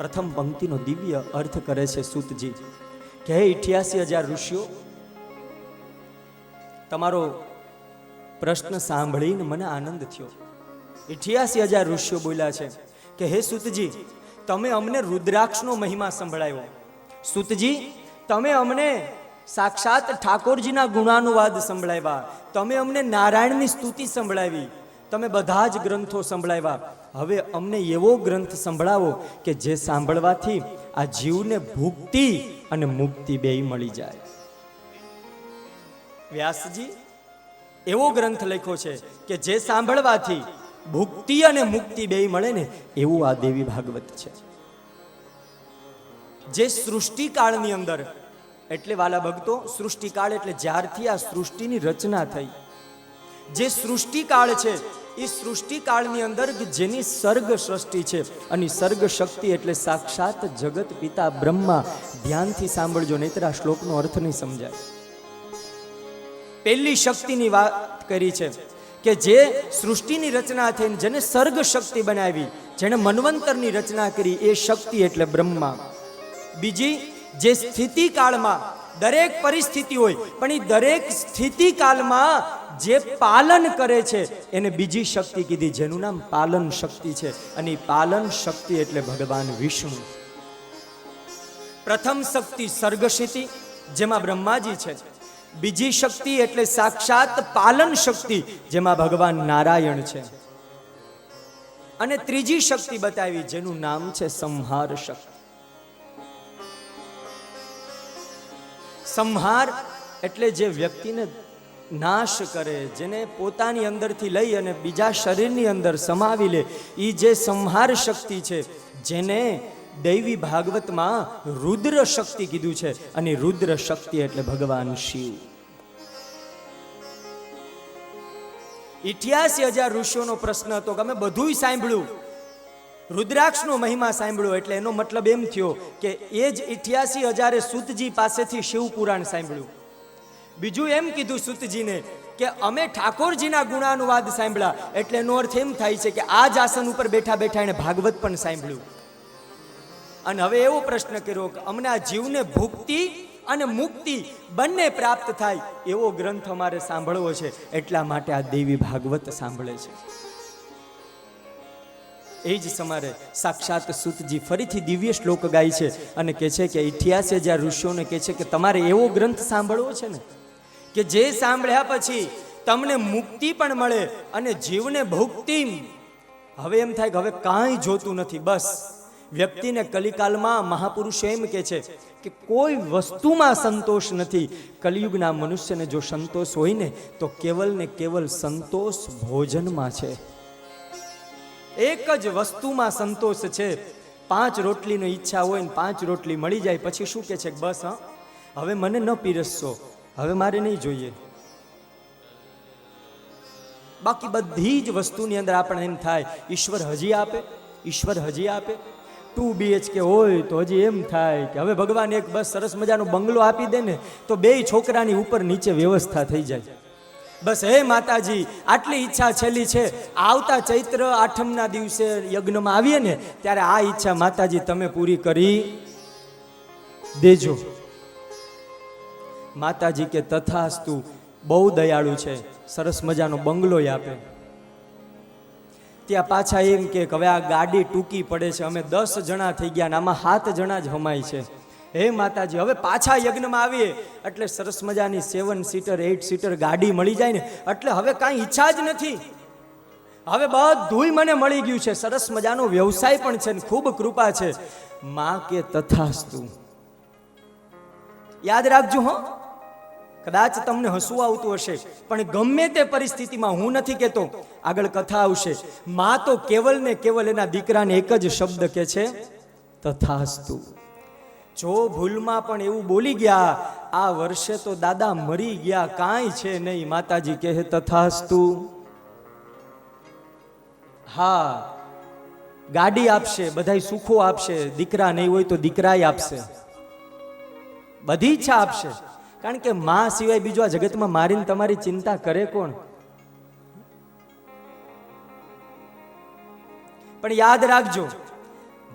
પ્રથમ પંક્તિનો દિવ્ય અર્થ કરે છે સૂતજી કે હે 88,000 ઋષિઓ, તમારો પ્રશ્ન સાંભળીને મને આનંદ થયો. 88,000 ઋષિઓ બોલ્યા છે કે હે સૂતજી, તમે અમને રુદ્રાક્ષનો મહિમા સંભળાયો. સૂતજી, તમે અમને સાક્ષાત ઠાકોરજીના ગુણાનુવાદ સંભળાવ્યા. તમે અમને નારાયણની સ્તુતિ સંભળાવી. તમે બધા જ ગ્રંથો સંભળાવ્યા. હવે અમને એવો ગ્રંથ સંભળાવો કે જે સાંભળવાથી આ જીવને ભુક્તિ અને મુક્તિ બેય મળી જાય. વ્યાસજી એવો ગ્રંથ લખ્યો છે કે જે સાંભળવાથી ભુક્તિ અને મુક્તિ બેય મળે ને, એવું આ દેવી ભાગવત છે. જે સૃષ્ટિકાળની અંદર, એટલે વાલા ભક્તો, સૃષ્ટિકાળ એટલે જ્યારથી આ સૃષ્ટિની રચના થઈ, જે સૃષ્ટિકાળ છે એ સૃષ્ટિકાળની અંદર જેની સર્ગ સૃષ્ટિ છે, અને સર્ગ શક્તિ એટલે સાક્ષાત જગત પિતા બ્રહ્મા. ધ્યાનથી સાંભળજો, નહીતર આ શ્લોકનો અર્થ નહીં સમજાય. પહેલી શક્તિની વાત કરી છે કે જે સૃષ્ટિની રચના થઈ, જેને સર્ગ શક્તિ બનાવી, જેને મન્વંતરની રચના કરી, એ શક્તિ એટલે બ્રહ્મા. બીજી, જે સ્થિતિ કાળમાં દરેક પરિસ્થિતિ હોય, પણ એ દરેક સ્થિતિ કાળમાં જે પાલન કરે છે એને બીજી શક્તિ કીધી, જેનું નામ પાલન શક્તિ છે. અને પાલન શક્તિ એટલે ભગવાન વિષ્ણુ. પ્રથમ શક્તિ સર્ગશક્તિ, જેમાં બ્રહ્માજી છે. બીજી શક્તિ એટલે સાક્ષાત પાલન શક્તિ, જેમાં ભગવાન નારાયણ છે. અને ત્રીજી શક્તિ બતાવી, જેનું નામ છે સંહાર શક્તિ. સંહાર એટલે જે વ્યક્તિને નાશ કરે, જેને પોતાની અંદરથી લઈ અને બીજા શરીરની અંદર સમાવી લે, એ જે સંહાર શક્તિ છે, જેને દૈવી ભાગવતમાં રુદ્ર શક્તિ કીધું છે. અને રુદ્ર શક્તિ એટલે ભગવાન શિવ. 88,000 ઋષિઓનો પ્રશ્ન હતો કે અમે બધું સાંભળ્યું, રુદ્રાક્ષનો મહિમા સાંભળ્યો, એટલે એનો મતલબ એમ થયો કે એ જ 88,000 સૂતજી પાસેથી શિવ પુરાણ સાંભળ્યું. બીજું એમ કીધું સૂતજીને કે અમે ઠાકોરજીના ગુણાનુવાદ સાંભળ્યા, એટલે એનો અર્થ એમ થાય છે કે આ જ આસન ઉપર બેઠા બેઠા એને ભાગવત પણ સાંભળ્યું. અને હવે એવો પ્રશ્ન કર્યો કે અમને આ જીવને ભુક્તિ અને મુક્તિ બંને પ્રાપ્ત થાય એવો ગ્રંથ અમારે સાંભળવો છે, એટલા માટે આ દેવી ભાગવત સાંભળે છે. એ જ સમારે સાક્ષાત સૂતજી ફરીથી દિવ્ય શ્લોક ગાય છે અને કહે છે કે 88,000 ઋષિઓને કહે છે કે તમારે એવો ગ્રંથ સાંભળવો છે ને કે જે સાંભળ્યા પછી તમને મુક્તિ પણ મળે અને જીવને ભુક્તિ. હવે એમ થાય કે હવે કાંઈ જોતું નથી, બસ. વ્યક્તિને કલિકાલમાં મહાપુરુષો એમ કહે છે કે કોઈ વસ્તુમાં સંતોષ નથી. કલિયુગના મનુષ્યને જો સંતોષ હોય ને તો કેવલ ને કેવલ સંતોષ ભોજનમાં છે. એક જ વસ્તુમાં સંતોષ છે. 5 રોટલીની ઈચ્છા હોય ને 5 રોટલી મળી જાય પછી શું કહે છે? બસ હવે મને ન પીરસશો, હવે મારે નહીં જોઈએ. બાકી બધી જ વસ્તુની અંદર આપણને એમ થાય ઈશ્વર હજી આપે, ઈશ્વર હજી આપે. 2 BHK હોય તો હજી એમ થાય કે હવે ભગવાન એક બસ સરસ મજાનો બંગલો આપી દે ને તો 2 છોકરાની ઉપર નીચે વ્યવસ્થા થઈ જાય. બસ હે માતાજી, આટલી ઈચ્છા છેલ્લી છે. આવતા ચૈત્ર આઠમના દિવસે યજ્ઞમાં આવીએ ને ત્યારે આ ઈચ્છા માતાજી તમે પૂરી કરી દેજો. માતાજી કે તથાસ્તુ, બહુ દયાળુ છે, સરસ મજાનો બંગલો આપે. ત્યાં પાછા એમ કે હવે આ ગાડી ટૂંકી પડે છે, અમે 10 જણા થઈ ગયા ને આમાં 7 જણા જ હમાય છે. હે માતાજી, હવે પાછા યજ્ઞમાં આવીએ એટલે સરસ મજાની 7 સીટર 8 સીટર ગાડી મળી જાય ને એટલે હવે કાંઈ ઈચ્છા જ નથી. હવે બધુંય મને મળી ગયું છે, સરસ મજાનો વ્યવસાય પણ છે ને ખૂબ કૃપા છે. માં કે તથાસ્તુ. યાદ રાખજો હો, કદાચ તમને હસવું આવતું હશે પણ ગમે તે પરિસ્થિતિમાં, હું નથી કહેતો, આગળ કથા આવશે, માં તો કેવલ ને કેવલ એના દીકરાને એક જ શબ્દ કહે છે, તથાસ્તુ. જો ભૂલમાં પણ એવું બોલી ગયા આ વર્ષે તો દાદા મરી ગયા, કાંઈ છે નહીં, માતાજી કહે તથાસ્તુ. હા, ગાડી આપશે, બધાય સુખો આપશે, દીકરા નહીં હોય તો દીકરાય આપશે, બધી ઈચ્છા આપશે. કારણ કે માં સિવાય બીજો આ જગતમાં મારીને તમારી ચિંતા કરે કોણ? પણ યાદ રાખજો,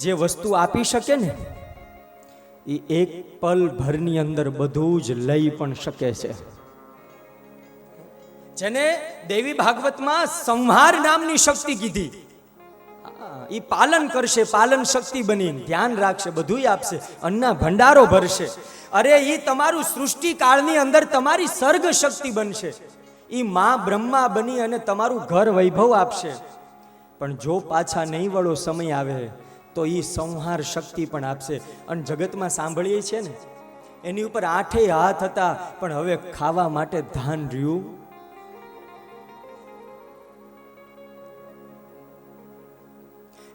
જે વસ્તુ આપી શકે ને એ એક પલ ભરની અંદર બધું જ લઈ પણ શકે છે. જેને દેવી ભાગવતમાં સંહાર નામની શક્તિ કીધી, એ પાલન કરશે, પાલન શક્તિ બની ધ્યાન રાખશે, બધું આપશે, અન્ના ભંડારો ભરશે. અરે એ તમારું સૃષ્ટિ કાળની અંદર તમારી સર્ગ શક્તિ બનશે. એ માં બ્રહ્મા બની અને તમારું ઘર વૈભવ આપશે. પણ જો પાછા નહીં વળો સમય આવે તો એ સંહાર શક્તિ પણ આપશે. અને જગતમાં સાંભળીએ છીએ ને, એની ઉપર 8 હાથ હતા પણ હવે ખાવા માટે ધાન રહ્યું.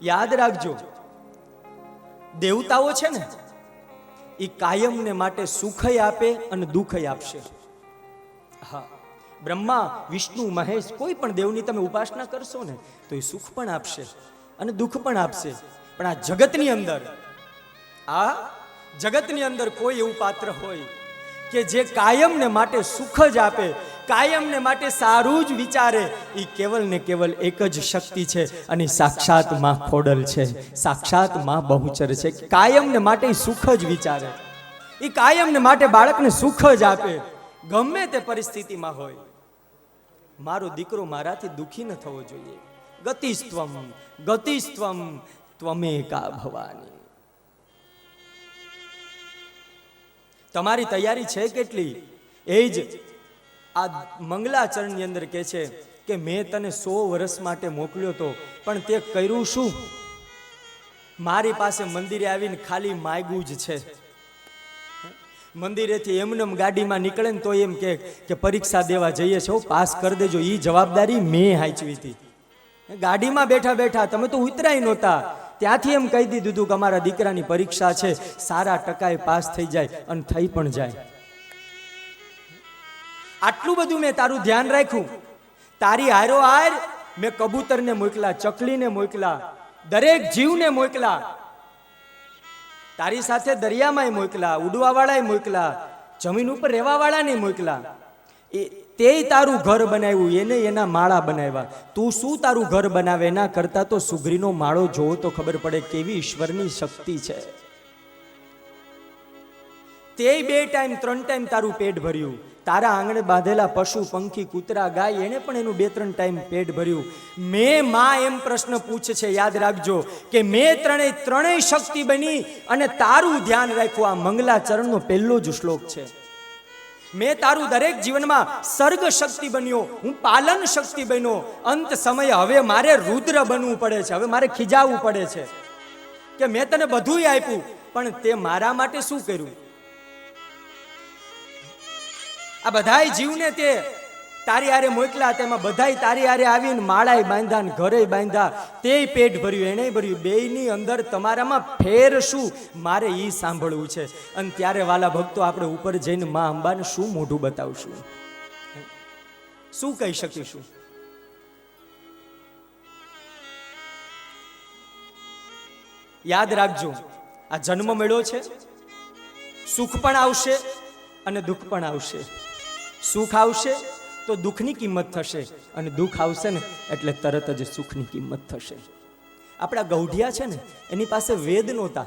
યાદ રાખજો, દેવતાઓ છે ને એ કાયમને માટે સુખય આપે અને દુઃખય આપશે. હા, બ્રહ્મા, વિષ્ણુ, મહેશ, કોઈ પણ દેવની તમે ઉપાસના કરશો ને તો એ સુખ પણ આપશે અને દુઃખ પણ આપશે. પણ આ જગતની અંદર કોઈ એવું પાત્ર હોય કે જે કાયમને માટે સુખ જ આપે, કાયમને માટે સારું જ વિચારે, એ કેવલ ને કેવલ એક જ શક્તિ છે અને સાક્ષાત માં ખોડલ છે, સાક્ષાત માં બહુચર છે. કાયમને માટે સુખ જ વિચારે, એ કાયમને માટે બાળકને સુખ જ આપે, ગમે તે પરિસ્થિતિમાં હોય. મારો દીકરો મારાથી દુઃખી ન થવો જોઈએ. ગતિસ્ત્વમ ગતિસ્ત્વમ ત્વમેકા ભવાની. તમારી તૈયારી છે કેટલી? એ જ આ મંગલાચરણની અંદર કહે છે કે મેં તને 100 વર્ષ માટે મોકલ્યો તો, પણ તે કર્યું શું? મારી પાસે મંદિરે આવીને ખાલી માગ્યું જ છે. મંદિરેથી એમનેમ ગાડીમાં નીકળે ને તો એમ કે પરીક્ષા દેવા જઈએ છો, પાસ કરી દેજો. એ જવાબદારી મેં હાચવી હતી. ગાડીમાં બેઠા બેઠા તમે તો ઉતરાય નહોતા, ત્યાંથી એમ કહી દીધું હતું કે અમારા દીકરાની પરીક્ષા છે, સારા ટકાએ પાસ થઈ જાય અને થઈ પણ જાય. આટલું બધું મેં તારું ધ્યાન રાખ્યું. તારી હારોહાર મેં કબૂતરને મોકલા, ચકલીને મોકલા, દરેક જીવને મોકલા, તારી સાથે દરિયામાંય મોકલા, ઉડવાવાળાએ મોકલા, જમીન ઉપર રહેવાવાળાને મોકલા. તે તારું ઘર બનાવ્યું, એને એના માળા બનાવ્યા. તું શું તારું ઘર બનાવે? એના કરતા તો સુગરીનો માળો જોવો તો ખબર પડે કેવી ઈશ્વરની શક્તિ છે. તે 2 ટાઈમ 3 ટાઈમ તારું પેટ ભર્યું. તારા આંગણે બાંધેલા પશુ, પંખી, કૂતરા, ગાય, એને પણ એનું 2-3 ટાઈમ પેટ ભર્યું. મેં માં એમ પ્રશ્ન પૂછે છે, યાદ રાખજો કે મેં ત્રણેય શક્તિ બની અને તારું ધ્યાન રાખ્યું. આ મંગલાચરણનો પહેલો જ શ્લોક છે. મેં તારું દરેક જીવનમાં સર્ગ શક્તિ બન્યો, હું પાલન શક્તિ બન્યો. અંત સમયે હવે મારે રુદ્ર બનવું પડે છે, હવે મારે ખીજાવવું પડે છે કે મેં તને બધું આપ્યું પણ તે મારા માટે શું કર્યું? આ બધાય જીવને તે તારી હારે મોકલા, તેમાં બધાય તારી હારે આવીને માળાએ બાંધ્યા ને ઘરે બાંધ્યા, તે પેટ ભર્યું, એને ભર્યું. બેયની અંદર તમારામાં ફેર શું? મારે એ સાંભળવું છે. અને ત્યારે વાલા ભક્તો, આપણે ઉપર જઈને માં અંબાને શું મોઢું બતાવશું? શું કહી શકીશું? યાદ રાખજો, આ જન્મ મળ્યો છે, સુખ પણ આવશે અને દુઃખ પણ આવશે. સુખ આવશે તો દુઃખની કિંમત થશે અને દુઃખ આવશે ને એટલે તરત જ સુખની કિંમત થશે. આપણા ગૌઢિયા છે ને, એની પાસે વેદ નહોતા.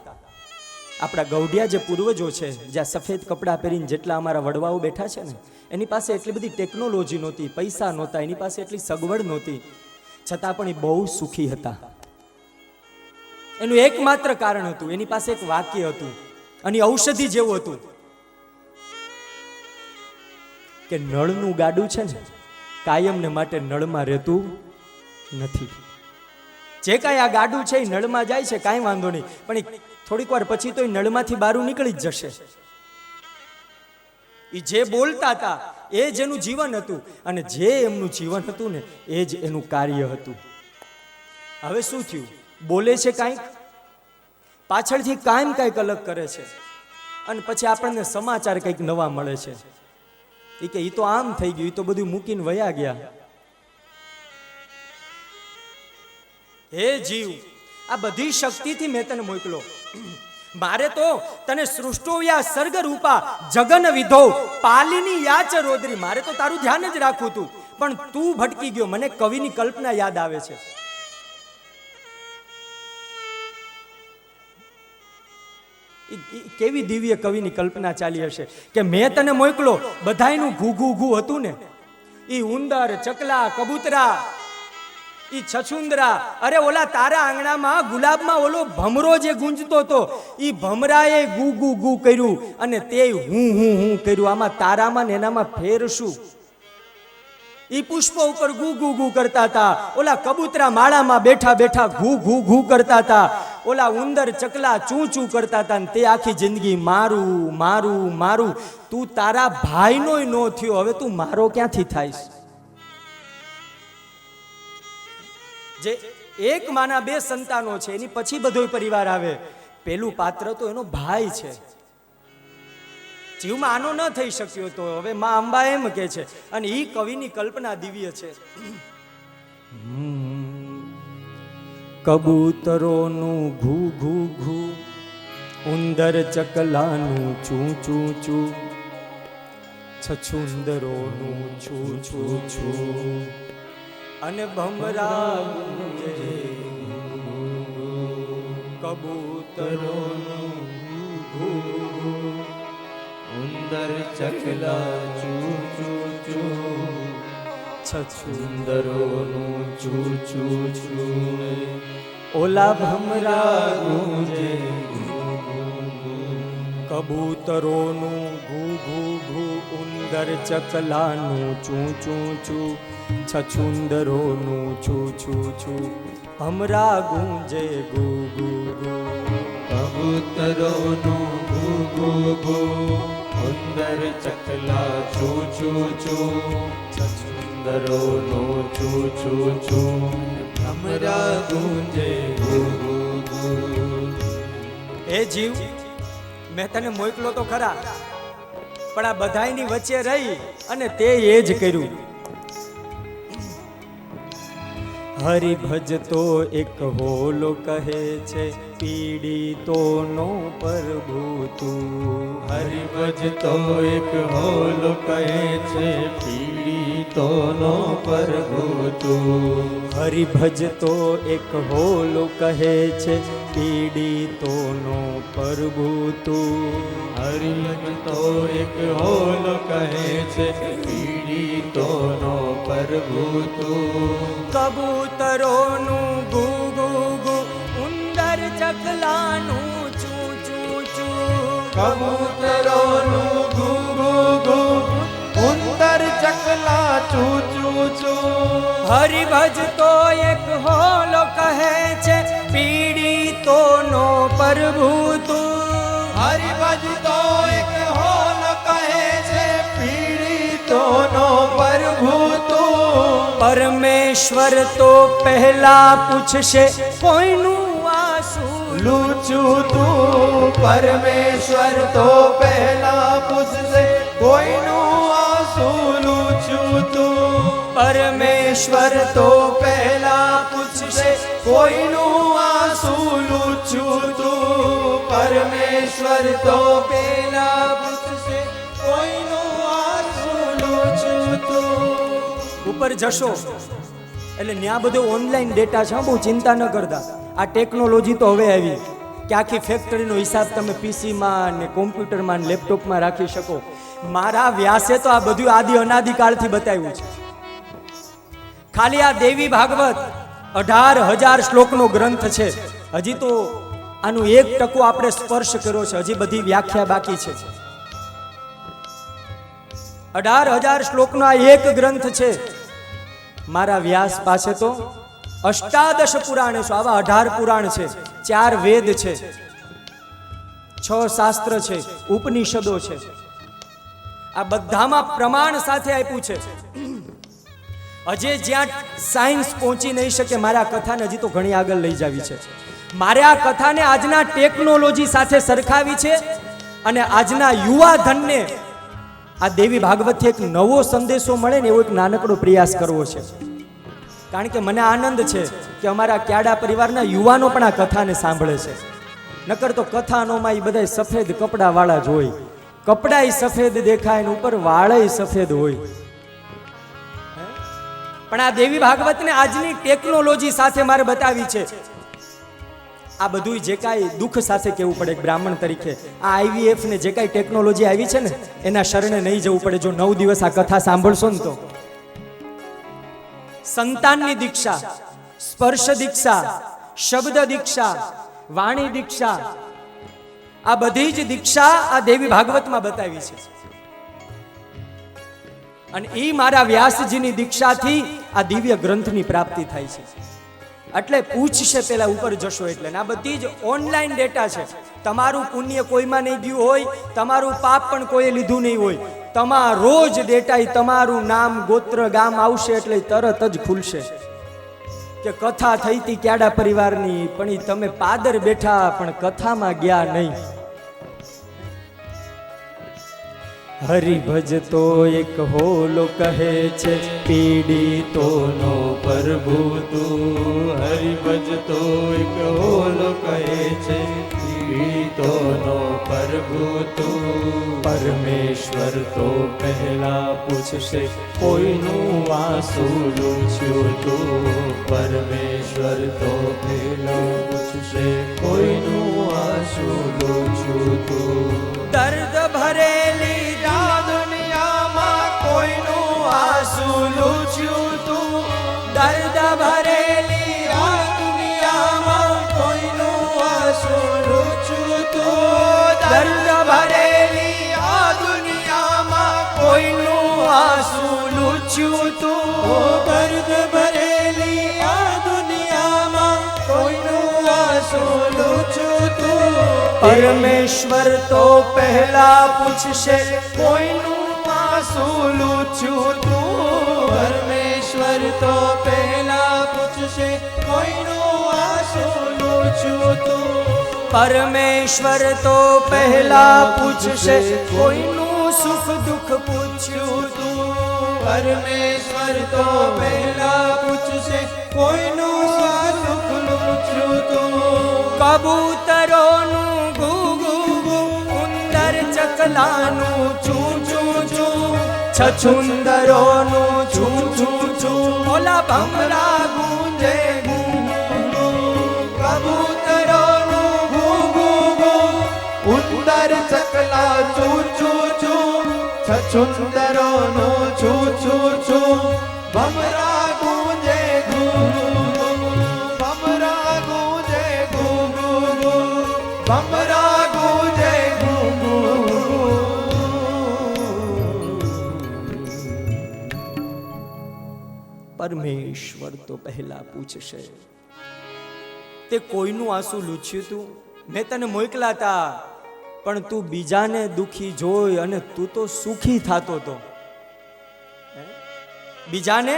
આપણા ગૌઢિયા જે પૂર્વજો છે, જ્યાં સફેદ કપડાં પહેરીને જેટલા અમારા વડવાઓ બેઠા છે ને, એની પાસે એટલી બધી ટેકનોલોજી નહોતી, પૈસા નહોતા, એની પાસે એટલી સગવડ નહોતી, છતાં પણ એ બહુ સુખી હતા. એનું એકમાત્ર કારણ હતું, એની પાસે એક વાક્ય હતું અને ઔષધિ જેવું હતું કે નળનું ગાડું છે ને, કાયમને માટે નળમાં રહેતું નથી. જે કાંઈ આ ગાડું છે એ નળમાં જાય છે, કાંઈ વાંધો નહીં, પણ થોડીક વાર પછી તો એ નળમાંથી બહાર નીકળી જ જશે. એ જે બોલતા હતા એ જ એનું જીવન હતું અને જે એમનું જીવન હતું ને એ જ એનું કાર્ય હતું. હવે શું થયું? બોલે છે કાંઈક, પાછળથી કાંઈક અલગ કરે છે અને પછી આપણને સમાચાર કંઈક નવા મળે છે. એ કે એ તો આમ થઈ ગયું, એ તો બધું મૂકીને વયા ગયા. હે જીવ, આ બધી શક્તિથી મેં તને મોકલો. મારે તો તને સૃષ્ટોયા સર્ગ રૂપા જગન વિધો પાલિની યાચ રોદરી, મારે તો તારું ધ્યાન જ રાખવું હતું, પણ તું ભટકી ગયો. મને કવિની કલ્પના યાદ આવે છે. કેવી દિવ્ય કવિની કલ્પના ચાલી હશે કે મેં તને મોકલો, બધાયનું ઘૂ ઘૂ ઘૂ હતું ને, ઈ ઉંદર, ચકલા, કબૂતરા, ઈ છછુંદરા, અરે ઓલા તારા આંગણામાં ગુલાબમાં ઓલો ભમરો જે ગુંજતો હતો, ઈ ભમરાએ ગુ ગુ ગુ કર્યું અને તે હું હું હું કર્યું. આમાં તારામાં ને એનામાં ફેર શું? ઈ પુષ્પો ઉપર ગુ ગુ ગુ કરતા હતા, ઓલા કબૂતરા માળામાં બેઠા બેઠા ઘૂ ઘૂ ઘૂ કરતા હતા, ઓલા ઉંદર ચકલા ચૂ ચૂ કરતા હતા, તે આખી જિંદગી મારું મારું મારું. તું તારા ભાઈનોય નો થયો, હવે તું મારો ક્યાંથી થાઈશ? જે એક માના બે સંતાનો છે, એની પછી બધો પરિવાર આવે. પેલું પાત્ર તો એનો ભાઈ છે. જીવમાં આનો ન થઈ શક્યો તો હવે માં અંબા એમ કે છે, અને ઈ કવિની કલ્પના દિવ્ય છે. કબૂતરોનું ઘૂ ઘૂ ઘૂ, ઉંદર ચકલાનું ચૂ ચૂ ચૂ, છછુંદરોનું છૂ છૂ છૂ, અને ભમરા ગુંજે કબૂતરોનું ઘૂ ઘૂ, ઉંદર ચકલા ચૂ ચૂ ચૂ, છછુંદરોનું ચૂ ચૂ ચૂ, ઓલા ભમરા ગુંજે કબૂતરોનું ઘૂ ઘૂ ઘૂ, ઉંદર ચકલાનું ચૂ ચૂ ચૂ, છછુંદરોનું છૂ છૂ છૂ, ભમરા ગુંજે ગુ ગુ ગુ. કબૂતરોનું ઘૂ ઘૂ ઘૂ, ઉંદર ચકલા ચૂ ચૂ ચૂ, છછુંદરોનું ચૂ ચૂ ચૂ, ભમરા ગુંજે ઘૂ ઘૂ ઘૂ. એ જીવ, મેં તને મોકલો તો ખરા, પણ આ બધાયની વચ્ચે રહી અને તે એ જ કર્યું. હરિ ભજતો એક હોલો કહે છે, પીડિતોનો પ્રભુ તું. હરિ ભજતો એક હોલો કહે છે, પીડિતોનો પ્રભુ તું. હરિ ભજતો એક હોલો કહે છે, પીડિતોનો પ્રભુ તું. હરિ ભજતો એક હોલો કહે છે, પીડિતોનો પ્રભુ તું. કબૂતરોનું ઘૂ ઘૂ ઘૂ, ઉંદર ચકલાનું ચૂ ચૂ ચૂ. કબૂતરોનું ઘૂ ઘૂ ઘૂ, ઉંદર ચકલા ચૂ ચૂ ચૂ. હરિ ભજતો એક હોલો કહે છે, પીડિતોનો પ્રભુ તું. હરિ ભજતો એક હોલો કહે છે, પીડિતોનો પ્રભુ તું. પરમેશ્વર તો પહેલા પૂછશે, કોઈનું આંસુ લૂચું તું. પરમેશ્વર તો પહેલા પૂછશે, કોઈનું આંસુ લૂચું તું. પરમેશ્વર તો પહેલા પૂછશે, કોઈનું આંસુ લૂચું તું. પરમેશ્વર તો પહેલા પૂછશે, કોઈનું આંસુ લૂચું તું. ઉપર જશો એટલે ત્યાં બધો ઓનલાઈન ડેટા છે, બહુ ચિંતા ન કરતા. આ ટેકનોલોજી તો હવે આવી કે આખી ફેક્ટરીનો હિસાબ તમે પીસીમાં ને કોમ્પ્યુટરમાં ને લેપટોપમાં રાખી શકો. મારા વ્યાસે તો આ બધું આદિ અનાદિકાળથી બતાવ્યું છે. ખાલી આ દેવી ભાગવત 18,000 શ્લોકનો ગ્રંથ છે. હજી તો આનું 1% આપણે સ્પર્શ કર્યો છે, હજી બધી વ્યાખ્યા બાકી છે. 18,000 શ્લોકનો આ એક ગ્રંથ છે. મારા વ્યાસ પાસે તો 18 પુરાણ છે. આવા 18 પુરાણ છે, 4 વેદ છે, 6 શાસ્ત્ર છે, ઉપનિષદો છે. આ બધામાં પ્રમાણ સાથે આપ્યું છે. હજી જ્યાં સાયન્સ પહોંચી નહીં શકે, મારા કથાને હજી તો ઘણી આગળ લઈ જવી છે. મારે આ કથાને આજના ટેકનોલોજી સાથે સરખાવી છે અને આજના યુવા ધનને આ દેવી ભાગવતથી એક નવો સંદેશો મળે ને એવો એક નાનકડો પ્રયાસ કરવો છે. કારણ કે મને આનંદ છે કે અમારા ક્યાડા પરિવારના યુવાનો પણ આ કથાને સાંભળે છે. નકર તો કથાનોમાં એ બધા સફેદ કપડાવાળા જ હોય, કપડાય સફેદ દેખાય ને ઉપર વાળય સફેદ હોય. પણ આ દેવી ભાગવતને આજની ટેકનોલોજી સાથે મારે બતાવી છે. આ બધું જે કાંઈ દુઃખ સાથે કહેવું પડે બ્રાહ્મણ તરીકે, આ IVF ને જે કાંઈ ટેકનોલોજી આવી છે ને એના શરણે નહીં જવું પડે. જો 9 દિવસ આ કથા સાંભળશો ને તો સંતાનની દીક્ષા, સ્પર્શ દીક્ષા, શબ્દ દીક્ષા, વાણી દીક્ષા, આ બધી જ દીક્ષા આ દેવી ભાગવતમાં બતાવી છે. અને એ મારા વ્યાસજીની દીક્ષાથી આ દિવ્ય ગ્રંથની પ્રાપ્તિ થાય છે. એટલે પૂછશે પેલા ઉપર જશો એટલે. આ બધી જ ઓનલાઈન ડેટા છે. તમારું પુણ્ય કોઈમાં નહીં ગયું હોય, તમારું પાપ પણ કોઈએ લીધું નહીં હોય, તમારો જ ડેટા તમારું નામ, ગોત્ર, ગામ આવશે એટલે તરત જ ખુલશે કે કથા થઈ હતી ક્યાડા પરિવારની, પણ ઈ તમે પાદર બેઠા પણ કથામાં ગયા નહીં. હરિભજતો એક હોલો કહે છે, પીડિતોનો પ્રભુ તું હરિભજતો એક હોલો કહે છે, પીડિતોનો પ્રભુ તું. પરમેશ્વર તો પહેલા પૂછશે કોઈનું આંસુ લૂછ્યું તું, પરમેશ્વર તો પહેલા પૂછશે કોઈનું આંસુ લૂછ્યું તું. દર્દ ભરેલી દુનિયામાં કોઈનું આંસુ લૂછ્યું તું, દર્દ ભરેલી દુનિયામાં કોઈનું આંસુ લૂછ્યું તું, દર્દ ભરેલી આ દુનિયામાં કોઈનું આંસુ લૂછ્યું તું, દર્દ ભરેલી આ દુનિયામાં કોઈનું આંસુ લૂછ્યું તું. પરમેશ્વર તો પહેલા પૂછશે કોઈનું આંસુ લૂછ્યું તું, પરમેશ્વર તો પહેલા પૂછશે કોઈનું આંસુ લૂછ્યું તું, પરમેશ્વર તો પહેલા પૂછશે કોઈનું સુખ દુઃખ પૂછ્યું તું, પરમેશ્વર તો પહેલા પૂછશે કોઈનું સુખ લૂછ્યું તું. કબૂતરોનું ચકલાનું ચૂ ચૂ ચૂ, છછુંદરોનું ચૂ ચૂ ચૂ, ઓલા ભમરા ગુંજે ગુંગુ, કબૂતરોનું ગુ ગુ ગુ, ઉંદર ચકલા ચૂ ચૂ ચૂ, છછુંદરોનું ચૂ ચૂ ચૂ, ભમરા ગુંજે ગુ ગુ ગુ, ભમરા ગુંજે ગુ ગુ ગુ, ભમરા ગુંજે ગુ ગુ ગુ. પરમેશ્વર તો પહેલા પૂછશે. તે કોઈનું આંસુ લૂછ્યું તું, મેં તને મોકલા હતા, પણ તું બીજાને દુખી જોઈ અને તું તો સુખી થતો હતો. બીજાને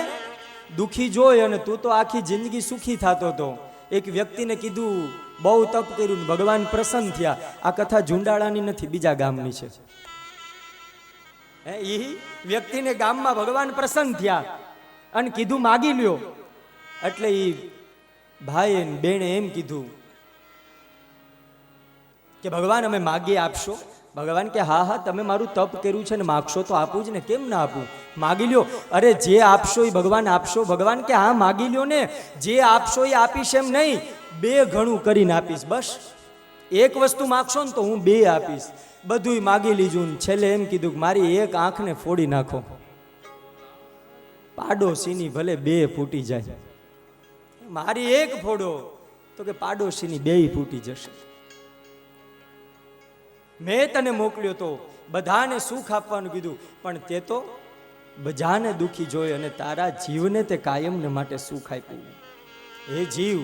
દુખી જોઈ અને તું તો આખી જિંદગી સુખી થતો હતો. એક વ્યક્તિને કીધું, બહુ તપ કર્યું, ભગવાન પ્રસન્ન થયા. આ કથા ઝુંડાળાની નથી, બીજા ગામની છે. એ વ્યક્તિને ગામમાં ભગવાન પ્રસન્ન થયા અને કીધું માગી લ્યો. એટલે એ ભાઈ બેને એમ કીધું કે ભગવાન અમે માગી આપશો? ભગવાન કે હા હા, તમે મારું તપ કર્યું છે ને માગશો તો આપું જ ને, કેમ ના આપું, માગી લ્યો. અરે જે આપશો એ ભગવાન આપશો. ભગવાન કે હા માગી લ્યો ને, જે આપશો એ આપીશ એમ નહીં, 2 ગણું કરીને આપીશ. બસ એક વસ્તુ માગશો ને તો હું 2 આપીશ. બધું માગી લીધું ને છેલ્લે એમ કીધું કે મારી એક આંખને ફોડી નાખો, પાડોશીની ભલે 2 ફૂટી જાય, મારી એક ફોડો તો કે પાડોશીની 2 ફૂટી જશે. મેં તને મોકલ્યો તો બધાને સુખ આપવાનું કીધું, પણ તે તો બધાને દુખી જોઈ અને તારા જીવને તે કાયમને માટે સુખ આપ્યું. હે જીવ,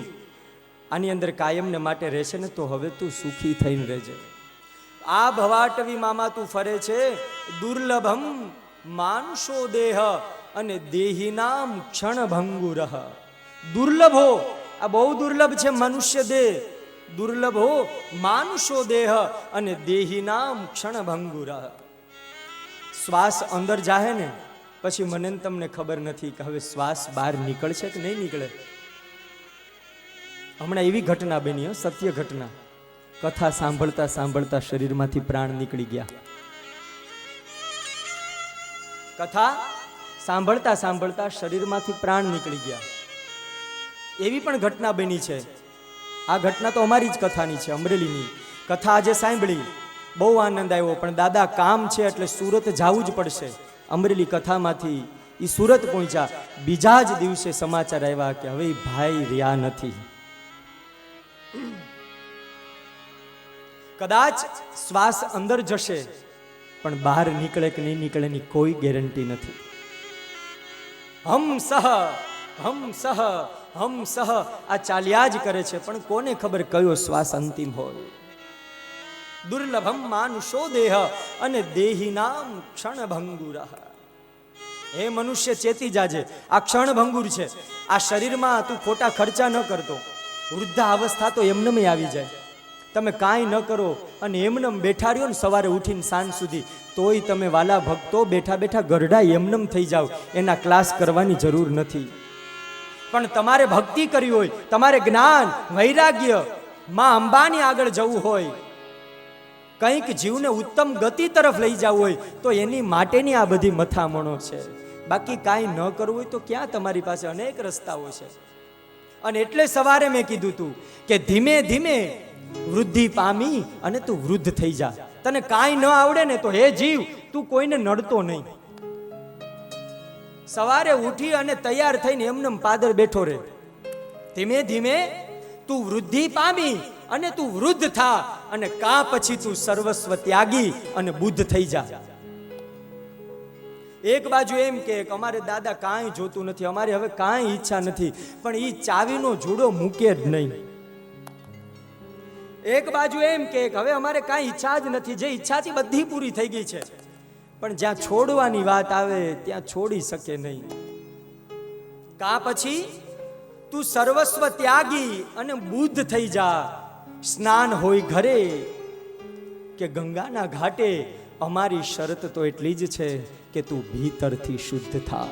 આની અંદર કાયમને માટે રહેશે ને તો હવે તું સુખી થઈને રહેજે. આ ભવાટવી મામા તું ફરે છે, દુર્લભમ માનસો દેહ અને દેહીનામ ક્ષણભંગુરઃ. દુર્લભો, આ બહુ દુર્લભ છે મનુષ્ય દેહ. દુર્લભો માનુષો દેહ અને દેહીનામ ક્ષણભંગુરઃ. શ્વાસ અંદર જાહે ને પછી મને તમને ખબર નથી કે હવે શ્વાસ બહાર નીકળશે કે નહીં નીકળે. હમણાં એવી ઘટના બની, સત્ય ઘટના. કથા સાંભળતા સાંભળતા શરીરમાંથી પ્રાણ નીકળી ગયા. કથા સાંભળતા સાંભળતા શરીરમાંથી પ્રાણ નીકળી ગયા. એવી પણ ઘટના બની છે આ ઘટના તો અમારી જ કથાની છે, અમરેલીની કથા આજે સાંભળી, બહુ આનંદ આવ્યો. પણ દાદા કામ છે એટલે સુરત જવું જ પડશે. અમરેલી કથામાંથી એ સુરત પહોંચ્યા. બીજા જ દિવસે સમાચાર આવ્યા કે હવે ભાઈ રહ્યા નથી. કદાચ શ્વાસ અંદર જશે પણ બહાર નીકળે કે નહીં નીકળે એની કોઈ ગેરંટી નથી. હમ સહ આ ચાલ્યા જ કરે છે, પણ કોને ખબર કયો શ્વાસ અંતિમ હોય. દુર્લભમ માનુષો દેહ અને દેહિનામ ક્ષણભંગુર. હે મનુષ્ય ચેતી જાજે, આ ક્ષણભંગુર છે. આ શરીરમાં તું ખોટા ખર્ચા ન કરતો. વૃદ્ધા અવસ્થા તો એમનેમ આવી જાય. તમે કાંઈ ન કરો અને એમનેમ બેઠા રહ્યો ને સવારે ઉઠીને સાંજ સુધી, તોય તમે વાલા ભક્તો બેઠા બેઠા ગરડા એમનેમ થઈ જાવ. એના ક્લાસ કરવાની જરૂર નથી. પણ તમારે ભક્તિ કરવી હોય, તમારે જ્ઞાન વૈરાગ્ય માં અંબાની આગળ જવું હોય, કંઈક જીવને ઉત્તમ ગતિ તરફ લઈ જવું હોય, તો એની માટેની આ બધી મથામણો છે. બાકી કાંઈ ન કરવું હોય તો ક્યાં તમારી પાસે અનેક રસ્તાઓ છે. અને એટલે સવારે મેં કીધું તું કે ધીમે ધીમે વૃદ્ધિ પામી અને તું વૃદ્ધ થઈ જા. તને કાંઈ ન આવડે ને તો હે જીવ તું કોઈને નડતો નહીં. સવારે ઉઠી અને તૈયાર થઈને એમનેમ પાદર બેઠો રહે. ધીમે ધીમે તું વૃદ્ધિ પામી અને તું વૃદ્ધ થા, અને કા પછી તું સર્વસ્વ ત્યાગી અને બુદ્ધ થઈ જા. એક બાજુ એમ કે અમારે દાદા કાંઈ જોતું નથી, અમારે હવે કાંઈ ઈચ્છા નથી, પણ એ ચાવીનો જુડો મૂકે જ નહીં. એક બાજુ એમ કે હવે અમારે કાંઈ ઈચ્છા જ નથી, જે ઈચ્છાથી બધી પૂરી થઈ ગઈ છે, પણ જ્યાં છોડવાની વાત આવે ત્યાં છોડી શકે નહીં. કા પછી તું સર્વસ્વ ત્યાગી અને બુદ્ધ થઈ જા. સ્નાન હોય ઘરે કે ગંગાના ઘાટે, અમારી શરત તો એટલી જ છે કે તું ભીતરથી શુદ્ધ થા.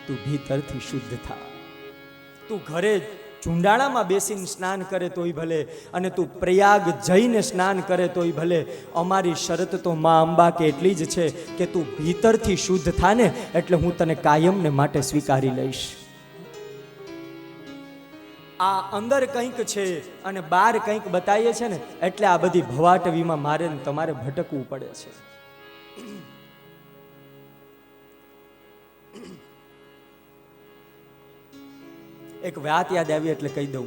તું ભીતરથી શુદ્ધ થા. તું ઘરે ચુંડાળામાં બેસીને સ્નાન કરે તોય ભલે, અને તું પ્રયાગ જઈને સ્નાન કરે તોય ભલે. અમારી શરત તો મા અંબા કે એટલી જ છે કે તું ભીતરથી શુદ્ધ થા ને, એટલે હું તને કાયમને માટે સ્વીકારી લઈશ. આ અંદર કંઈક છે અને બહાર કંઈક બતાવીએ છે ને, એટલે આ બધી ભવાટવીમાં મારે ને તમારે ભટકવું પડે છે. એક વાત યાદ આવી એટલે કહી દઉં.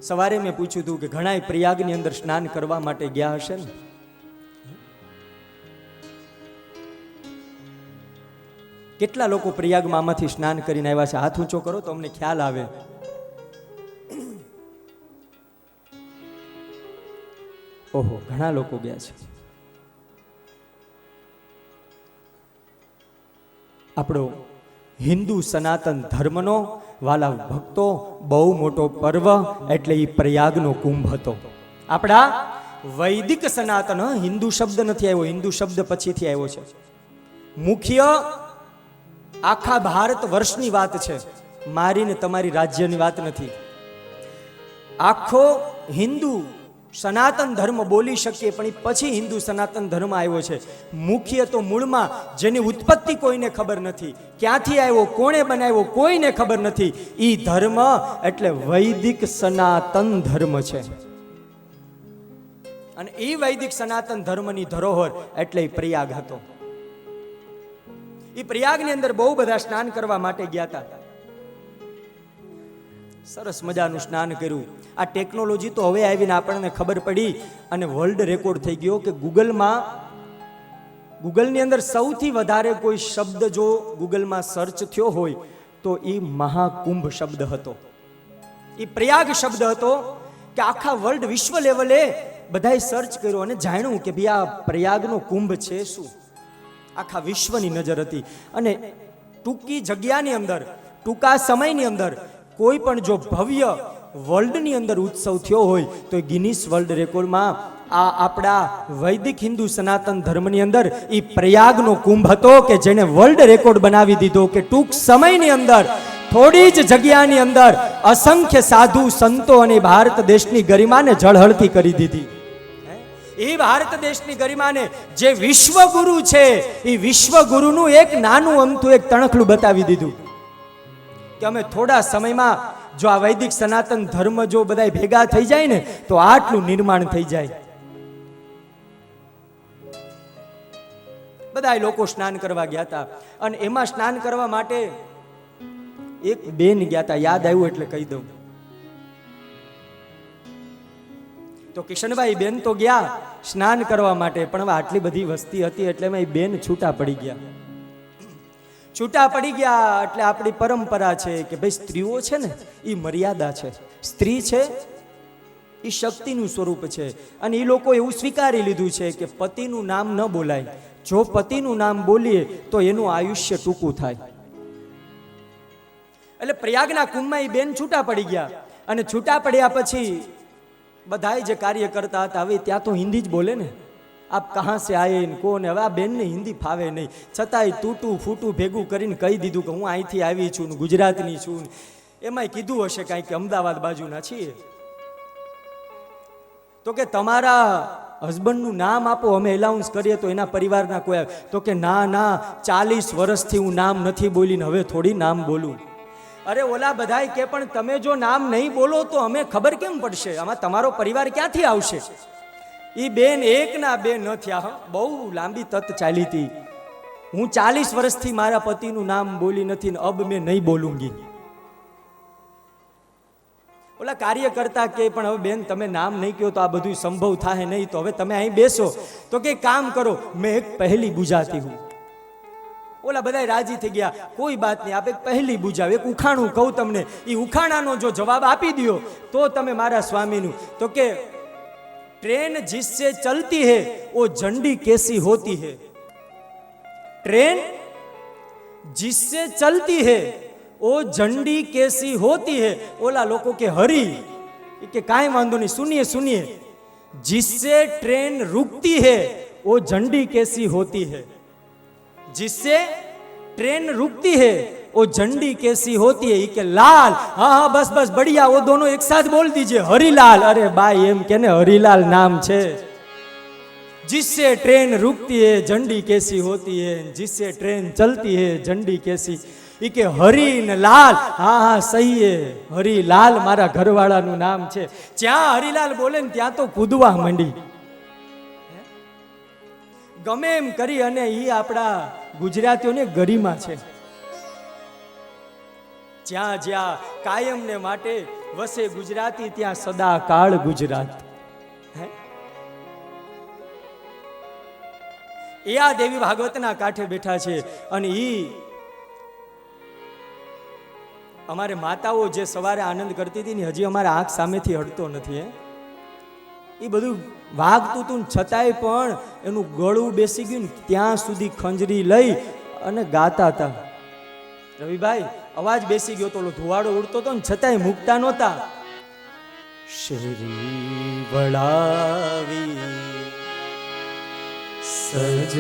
સવારે મેં પૂછ્યું હતું કે ઘણા પ્રયાગની અંદર સ્નાન કરવા માટે ગયા હશે ને, કેટલા લોકો પ્રયાગમાં આમાંથી સ્નાન કરીને આવ્યા છે? હાથ ઊંચો કરો તો અમને ખ્યાલ આવે. ઓહો, ઘણા લોકો ગયા છે. આપણો હિન્દુ સનાતન ધર્મનો વાલા ભક્તો બહુ મોટો પર્વ એટલે એ પ્રયાગનો કુંભ હતો. આપણા વૈદિક સનાતન, હિન્દુ શબ્દ નથી આવ્યો, હિન્દુ શબ્દ પછીથી આવ્યો છે. મુખ્ય આખા ભારત વર્ષની વાત છે, મારી ને તમારી રાજ્યની વાત નથી. આખો હિન્દુ સનાતન ધર્મ બોલી શકીએ, પણ એ પછી હિન્દુ સનાતન ધર્મ આવ્યો છે. મુખ્ય તો મૂળમાં જેની ઉત્પત્તિ કોઈને ખબર નથી, ક્યાંથી આવ્યો, કોણે બનાવ્યો કોઈને ખબર નથી. એ ધર્મ એટલે વૈદિક સનાતન ધર્મ છે. અને એ વૈદિક સનાતન ધર્મની ધરોહર એટલે પ્રયાગ હતો. એ પ્રયાગની અંદર બહુ બધા સ્નાન કરવા માટે ગયા હતા. સરસ મજાનું સ્નાન કર્યું. આ ટેકનોલોજી તો હવે આવીને આપણને ખબર પડી અને વર્લ્ડ રેકોર્ડ થઈ ગયો કે ગૂગલની અંદર સૌથી વધારે કોઈ શબ્દ જો ગૂગલમાં સર્ચ થયો હોય તો એ મહાકુંભ શબ્દ હતો, એ પ્રયાગ શબ્દ હતો. કે આખા વર્લ્ડ વિશ્વ લેવલે બધાએ સર્ચ કર્યો અને જાણ્યું કે ભાઈ આ પ્રયાગનો કુંભ છે શું. આખા વિશ્વની નજર હતી. અને ટૂંકી જગ્યાની અંદર, ટૂંકા સમયની અંદર કોઈ પણ જો ભવ્ય વર્લ્ડની અંદર ઉત્સવ થયો હોય તો ગિનીસ વર્લ્ડ રેકોર્ડમાં આ આપણા વૈદિક હિન્દુ સનાતન ધર્મની અંદર એ પ્રયાગનો કુંભ હતો કે જેને વર્લ્ડ રેકોર્ડ બનાવી દીધો કે ટૂંક સમયની અંદર, થોડી જ જગ્યાની અંદર અસંખ્ય સાધુ સંતો અને ભારત દેશની ગરિમાને જળહળતી કરી દીધી. એ ભારત દેશની ગરિમાને જે વિશ્વગુરુ છે એ વિશ્વગુરુનું એક નાનું અમથું એક તણખલું બતાવી દીધું કે અમે થોડા સમયમાં જો આ વૈદિક સનાતન ધર્મ જો બધા ભેગા થઈ જાય ને તો આટલું નિર્માણ થઈ જાય. બધા લોકો સ્નાન કરવા ગયા હતા અને એમાં સ્નાન કરવા માટે એક બેન ગયા હતા. યાદ આવ્યું એટલે કહી દઉં. તો કિશનભાઈ બેન તો ગયા સ્નાન કરવા માટે, પણ હવે આટલી બધી વસ્તી હતી એટલે એમાં બેન છૂટા પડી ગયા. છૂટા પડી ગયા એટલે આપણી પરંપરા છે કે ભાઈ સ્ત્રીઓ છે ને એ મર્યાદા છે. સ્ત્રી છે એ શક્તિનું સ્વરૂપ છે અને એ લોકો એવું સ્વીકારી લીધું છે કે પતિનું નામ ન બોલાય. જો પતિનું નામ બોલીએ તો એનું આયુષ્ય ટૂંકું થાય. એટલે પ્રયાગના કુંભમાં એ બેન છૂટા પડી ગયા અને છૂટા પડ્યા પછી બધાય જે કાર્ય કરતા હતા હવે ત્યાં તો હિન્દી જ બોલે ને. આપ કહાં સે આયે ને કોને. હવે આ બેનને હિન્દી ફાવે નહીં, છતાંય તૂટું ફૂટું ભેગું કરીને કહી દીધું કે હું અહીંથી આવી છું ને ગુજરાતની છું. એમાંય કીધું હશે કાંઈ કે અમદાવાદ બાજુના છીએ. તો કે તમારા હસબન્ડનું નામ આપો, અમે એલાઉન્સ કરીએ તો એના પરિવારના કોઈ આવે. તો કે ના ના, 40 વર્ષથી હું નામ નથી બોલીને હવે થોડી નામ બોલું. અરે ઓલા બધાય કે પણ તમે જો નામ નહીં બોલો તો અમે ખબર કેમ પડશે? આમાં તમારો પરિવાર ક્યાંથી આવશે? એ બેન એક ના બે ન થયા, બહુ લાંબી તત ચાલી હતી. હું 40 વર્ષથી મારા પતિનું નામ બોલી નથી ને અબ મેં નહીં બોલુંગી. ઓલા કાર્ય કરતા કે પણ હવે બેન તમે નામ નહીં કહો તો આ બધું સંભવ થાય નહીં, તો હવે તમે અહીં બેસો. તો કે કામ કરો, મેં એક પહેલી બુજાતી હું. ઓલા બધા રાજી થઈ ગયા, કોઈ બાત નહીં, આપ એક પહેલી બુજાવ, એક ઉખાણું કહું તમને, એ ઉખાણાનો જો જવાબ આપી દો તો તમે મારા સ્વામીનું. તો કે ट्रेन जिससे चलती है वो झंडी कैसी होती है. ट्रेन जिससे चलती है वो झंडी कैसी होती है. ओला लोगों के हरी कि काई वांधो नहीं, सुनिए सुनिए. जिससे ट्रेन रुकती है वो झंडी कैसी होती है. जिससे ट्रेन रुकती है वो झंडी कैसी होती है. कि लाल. हाँ हाँ बस बस बढ़िया, वो दोनों एक साथ बोल दीजिए, हरिलाल. अरे भाई एम के हरिलाल नाम छे. जिससे ट्रेन रुकती है झंडी कैसी होती है, जिससे ट्रेन चलती है झंडी कैसी. કે હરી ને લાલ. હા હા સહી હે, હરિલાલ મારા ઘરવાળાનું નામ છે. જ્યાં હરિલાલ બોલે ને ત્યાં તો કૂદવા માંડી. ગમે એમ કરી અને એ આપણા ગુજરાતીઓને ગરિમા છે. જ્યાં જ્યાં કાયમ ને માટે વસે ગુજરાતી ત્યાં સદા કાળ ગુજરાત. એ આ દેવી ભાગવતના કાંઠે બેઠા છે અને ઈ અમારે માતાઓ જે સવારે આનંદ કરતી હતી ને હજી અમારા આંખ સામેથી હટતો નથી. એ બધું વાગતું હતું છતાંય પણ એનું ગળું બેસી ગયું ને ત્યાં સુધી ખંજરી લઈ અને ગાતા હતા. રવિભાઈ અવાજ બેસી ગયો તો ધુવાડો ઉડતો હતો ને છતાંય મૂકતા નહોતા. શ્રી વળાવી સજ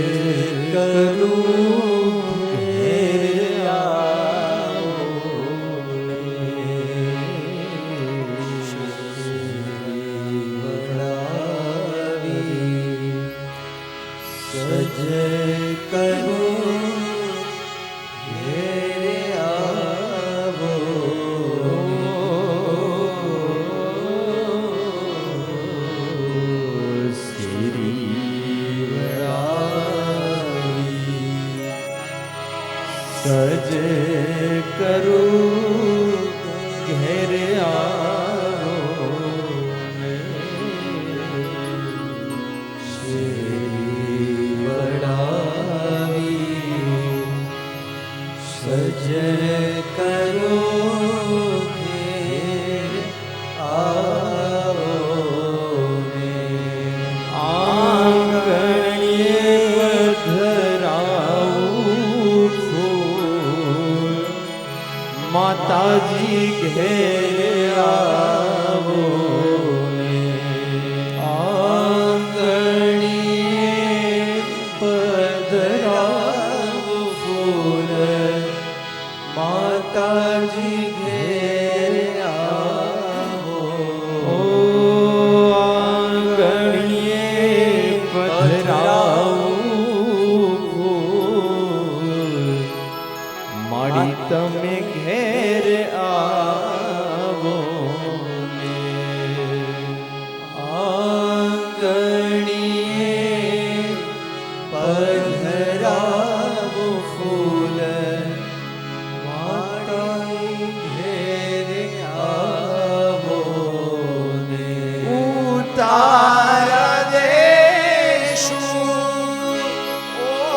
તારા દેશું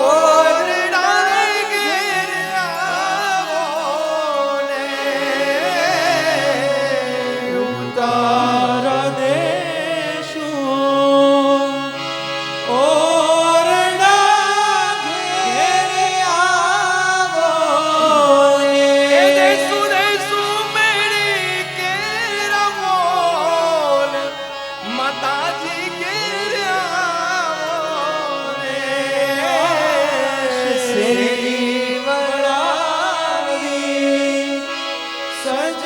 ઓરડા ઘેર આવો ને તારા દેશું ઓરડા ઘેર આવો ને દેશું દેશું મેરી કેરમોલ માતાજી ઘેર આવો ને શેરી વળાવી સજ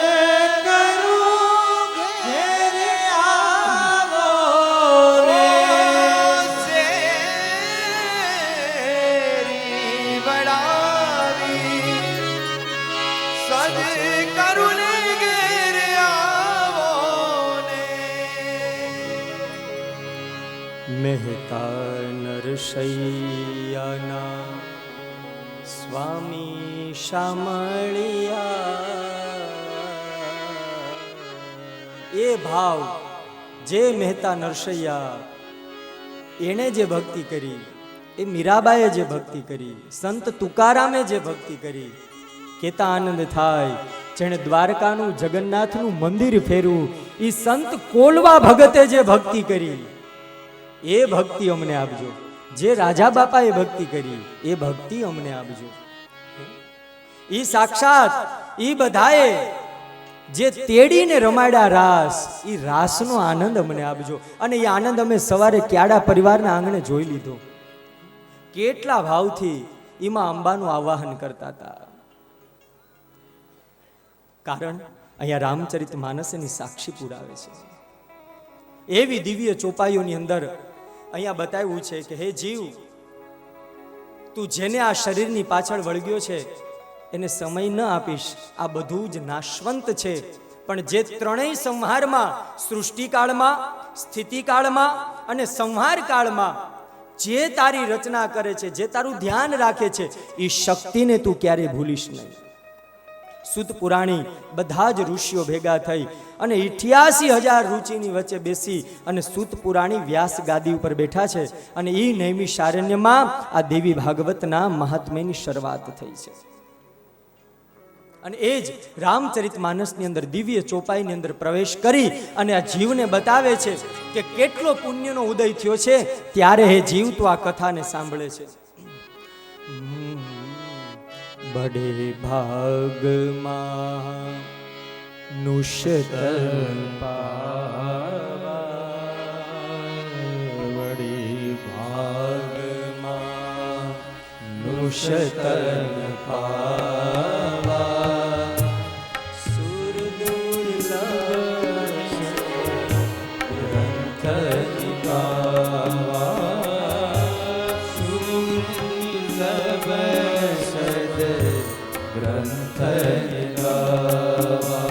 કરું ઘેર આવો રે શેરી વડાવી સજ કરું ને ઘેર આવો ને મહેતા નરસૈયાના સ્વામી શામળિયા એ ભાવ જે મહેતા નરસૈયા એણે જે ભક્તિ કરી, એ મીરાબાઈએ જે ભક્તિ કરી, સંત તુકારામે જે ભક્તિ કરી, કેતા આનંદ થાય. જેણે દ્વારકાનું જગન્નાથનું મંદિર ફેરવું, એ સંત કોલવા ભગતે જે ભક્તિ કરી, એ ભક્તિ અમને આપજો. જે રાજા બાપાએ ભક્તિ કરી, એ ભક્તિ અમને આપજો. ઈ સાક્ષાત ઈ બધાએ જે તેડીને રમાડ્યા રાસ, ઈ રાસનો આનંદ અમને આપજો. અને એ આનંદ અમે સવારે ક્યાડા પરિવારના આંગણે જોઈ લીધો. કેટલા ભાવથી ઈમાં અંબાનું આવાહન કરતા હતા. કારણ અહીંયા રામચરિત માનસ એની સાક્ષી પુરાવે છે. એવી દિવ્ય ચોપાઈઓની અંદર અહીંયા બતાવ્યું છે કે હે જીવ, તું જેને આ શરીરની પાછળ વળગ્યો છે એને સમય ન આપીશ. આ બધું જ નાશવંત છે. પણ જે ત્રણેય સંહારમાં, સૃષ્ટિકાળમાં, સ્થિતિકાળમાં અને સંહાર કાળમાં જે તારી રચના કરે છે, જે તારું ધ્યાન રાખે છે, એ શક્તિને તું ક્યારેય ભૂલીશ નહીં. સુત પુરાણી બધા જ ઋષિઓ ભેગા થઈ અને 88,000 રુચિની વચ્ચે બેસી અને સુત પુરાણી વ્યાસ ગાદી ઉપર બેઠા છે. અને એ નૈમિષારણ્યમાં આ દેવી ભાગવતના મહાત્મ્યની શરૂઆત થઈ છે. અને એ જ રામચરિત માનસની અંદર દિવ્ય ચોપાઈની અંદર પ્રવેશ કરી અને આ જીવને બતાવે છે કે કેટલો પુણ્યનો ઉદય થયો છે. ત્યારે હે જીવ તો આ કથાને સાંભળે છે. બડે ભાગમાં નુશતન વડી ભાગમાં નુશતન પાવા સુર દુર્લભ ગ્રંથ નિકાવા સુલભ સદ ગ્રંથ નિકાવા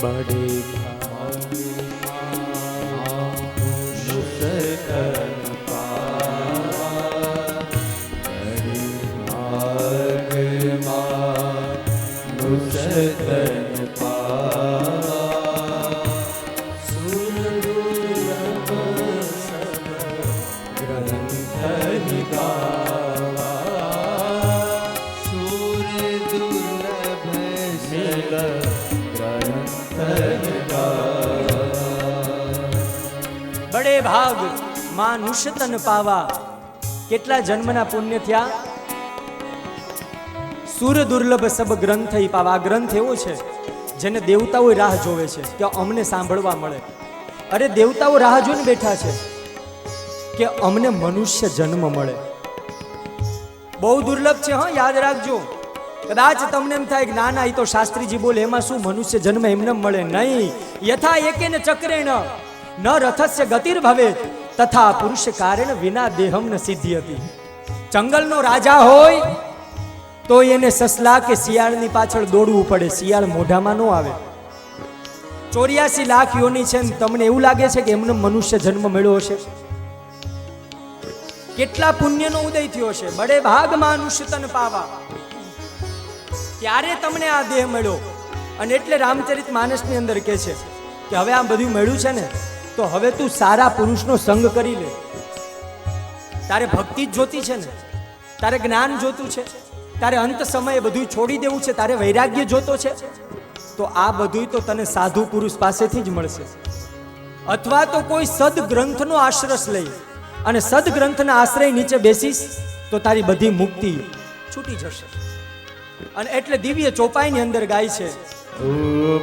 બડે નુશતન પાવા વડી ભાગમાં નુશતન પાવા સુર દુર્લભ સદ ગ્રંથ નિકાવા સુર દુર્લભ સદ ગ્રંથ નિકાવા બડે ભાગ માં નુશતન પાવા. કેટલા જન્મના પુણ્ય થયા? સુર દુર્લભ સબ ગ્રંથ પાવા. આ ગ્રંથ એવો છે જેને દેવતાઓ રાહ જોવે છે કે અમને સાંભળવા મળે. અરે દેવતાઓ રાહ જોઈને બેઠા છે કે અમને મનુષ્ય જન્મ મળે. બહુ દુર્લભ છે, હા, યાદ રાખજો. કદાચ તમને એમ થાય કે ના ના, એ તો શાસ્ત્રીજી બોલે, એમાં શું મનુષ્ય જન્મ એમને મળે? નહીં. યથા એકેન ચક્રેણ ન રથસ્ય ગતિર ભવે તથા પુરુષ કારણ વિના દેહમ ન સિદ્ધિ હતી. જંગલનો રાજા હોય તો એને સસલા કે શિયાળની પાછળ દોડવું પડે. શિયાળ મોઢામાં ન આવે. 84 લાખ યોની છે ને તમને એવું લાગે છે કે એમને મનુષ્ય જન્મ મળ્યો હશે? કેટલા પુણ્યનો ઉદય થયો છે. બડે ભાગમાં નુશતન પાવા. ત્યારે તમને આ દેહ મળ્યો. અને એટલે રામચરિત માનસની અંદર કહે છે કે હવે આ બધું મળ્યું છે ને, તો હવે તું સારા પુરુષનો સંગ કરી લે. તારે ભક્તિ જ જોતી છે ને, તારે જ્ઞાન જોતું છે, તારે અંત સમયે બધું છોડી દેવું છે, તારે વૈરાગ્ય જોતો છે, તો આ બધું તો તને સાધુ પુરુષ પાસેથી જ મળશે. અથવા તો કોઈ સદગ્રંથનો આશ્રય લઈ અને સદગ્રંથના આશ્રય નીચે બેસીશ તો તારી બધી મુક્તિ છૂટી જશે. અને એટલે દિવ્ય ચોપાઈની અંદર ગાય છે,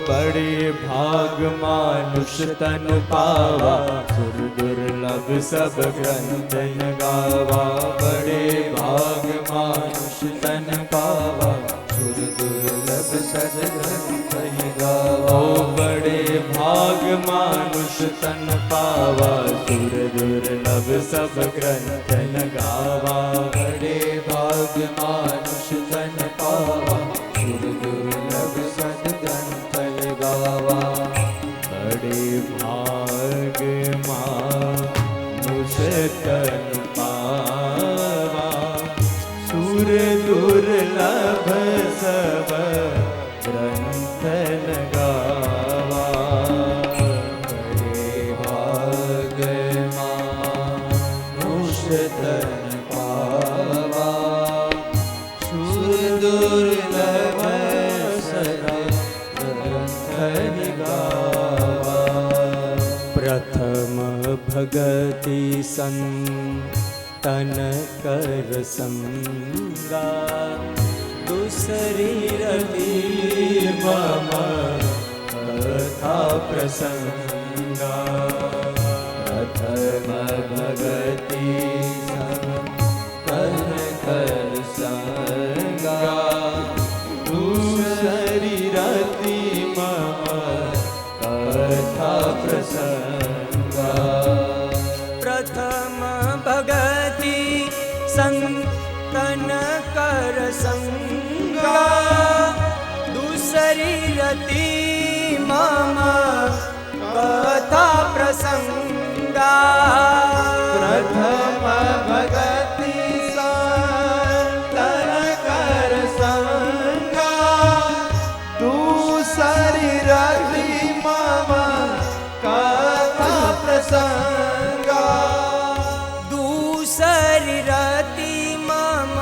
બડે ભાગ માનુષ તન પાવા, સુર દુર્લભ સબ ગ્રંથ ન ગાવા. બડે ભાગ માનુષ તન પાવા, સુર દુર્લભ સદ ગ્રંથ ન ગાવા. બડે ભાગ માનુષ તન પાવા, સુર દુર્લભ સબ ગ્રંથ ન ગાવા. બડે ભાગ માનુષ તન પાવા, સુર દુર્લભ સદ ગ્રંથ ગાવા. બડે ભાગ માનુષ તન પાવા, સુર દુર્લભ સબ ગ્રંથ ગાવા. બડે ભાગ માનુષ તન પાવા, સુર દુર્લભ પ્રથમ ભગતિ સંતન કર સંગા, દુસરી રતિ મમ કથા પ્રસંગા. પ્રથમ ભગતિ સંતન કર સંગા, દુસરી રતિ મમ કથા પ્રસંગા. પ્રથમ ભગતિ સંતન કર સંગા, દુસરી રતિ મમ કથા પ્રસંગા. પ્રથમ ભગતિ સંતન કર સંગા, દુસરી રતિ મમ કથા પ્રસંગા. દુસરી રતિ મમ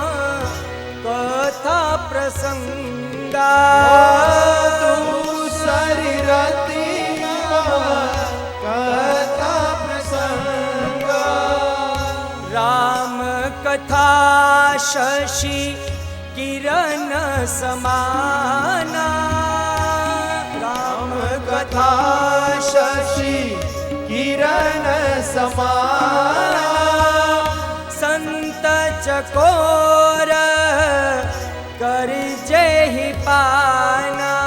કથા પ્રસંગા. દુસરી રતિ મમ કથા પ્રસંગા. રામ કથા શશી કિરણ સમાના, રામ કથા શશી કિરણ સમાના. સંત ચકોર કરજે પાના.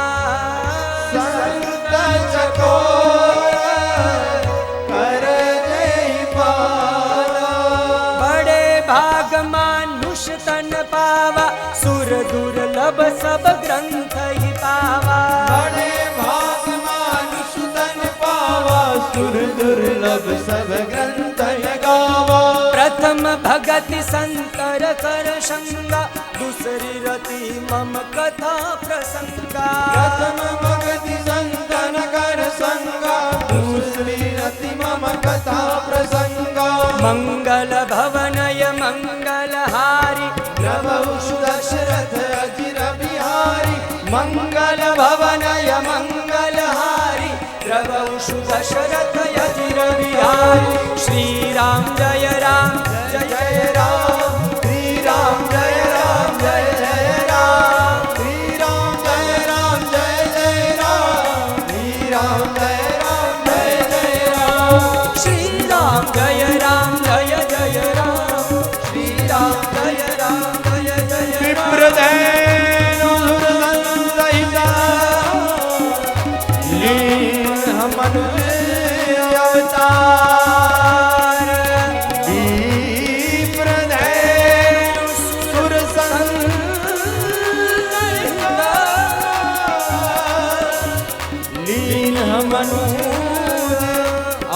સંત ચકોર કરજે પાના. બડે ભાગ માનુષ તન પાવા, સુર દુર્લભ સબ ગ્રંથ હી પાવા. બડે ભાગ માનુષ તન પાવા, સુર દુર્લભ સબ ગ્રંથ ગાવા. પ્રથમ ભગતિ સંતર કર સંગા, દુસરી રતિ મમ કથા પ્રસંગા. પ્રથમ ભગતિ સંતન કર સંગા, દુસરી રતિ મમ કથા પ્રસંગા. મંગલ ભવનય મંગલ હારી, પ્રભુ દશરથ અજિર બિહારી. મંગલ ભવનય મંગલ હારી, પ્રભુ દશરથ અજિર બિહારી. શ્રી રામ જય રામ જય જય રામ, શ્રી રામ જય રામ જય જય રામ. શ્રી રામ જય રામ જય જય રામ. શ્રી રામ જય રામ જય જય રામ. શ્રી રામ જય રામ જય જય રામ, શ્રી રામ જય રામ જય જય રામ. વિપ્રદેનો સુરસંસહિતા, લીન મનુષ્ય અવતાર. વિપ્રદેનો સુરસંસહિતા, લીન મનુષ્ય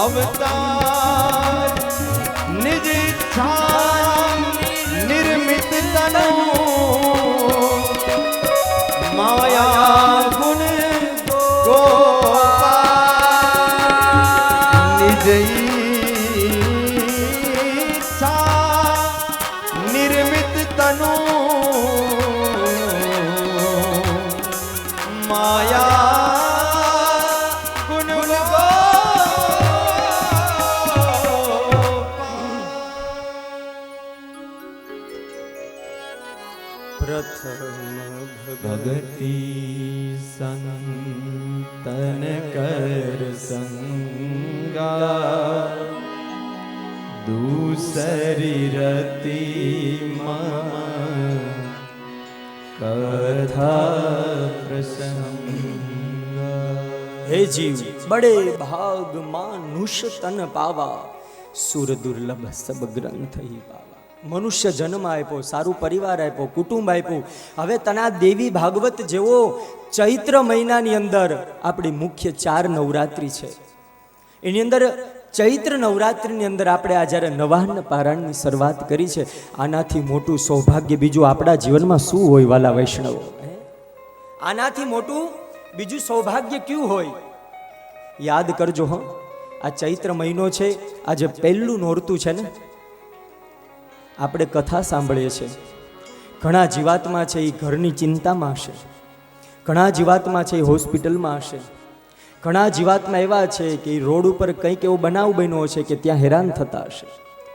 અવતાર. નિજ ઈચ્છા નિર્મિત તનુ, માયા ગુણ ગોપાલ. નિજ ઈચ્છા નિર્મિત તનુ માયા ગુણ પ્રથમ ભગતિ સંતન કર સંગા દૂસરી રતિ મમ કથા પ્રસંગ હે જીવ બડે ભાગ માનુષ તન પાવા સુર દુર્લભ સબ ગ્રંથ હી પાવા. મનુષ્ય જન્મ આપ્યો, સારું પરિવાર આપ્યો, કુટુંબ આપ્યું. હવે તના દેવી ભાગવત જેવો ચૈત્ર મહિનાની અંદર આપણી મુખ્ય 4 નવરાત્રિ છે. એની અંદર ચૈત્ર નવરાત્રિની અંદર આપણે આ જ્યારે નવાહન પારાયણની શરૂઆત કરી છે, આનાથી મોટું સૌભાગ્ય બીજું આપણા જીવનમાં શું હોય વાલા વૈષ્ણવો? આનાથી મોટું બીજું સૌભાગ્ય ક્યું હોય? યાદ કરજો હો, આ ચૈત્ર મહિનો છે, આજે પહેલું નોરતું છે ને, આપણે કથા સાંભળીએ છીએ. ઘણા જીવાત્મા છે એ ઘરની ચિંતામાં હશે, ઘણા જીવાત્મા છે એ હોસ્પિટલમાં હશે, ઘણા જીવાત્મા એવા છે કે રોડ ઉપર કંઈક એવો બનાવ બન્યો છે કે ત્યાં હેરાન થતા હશે.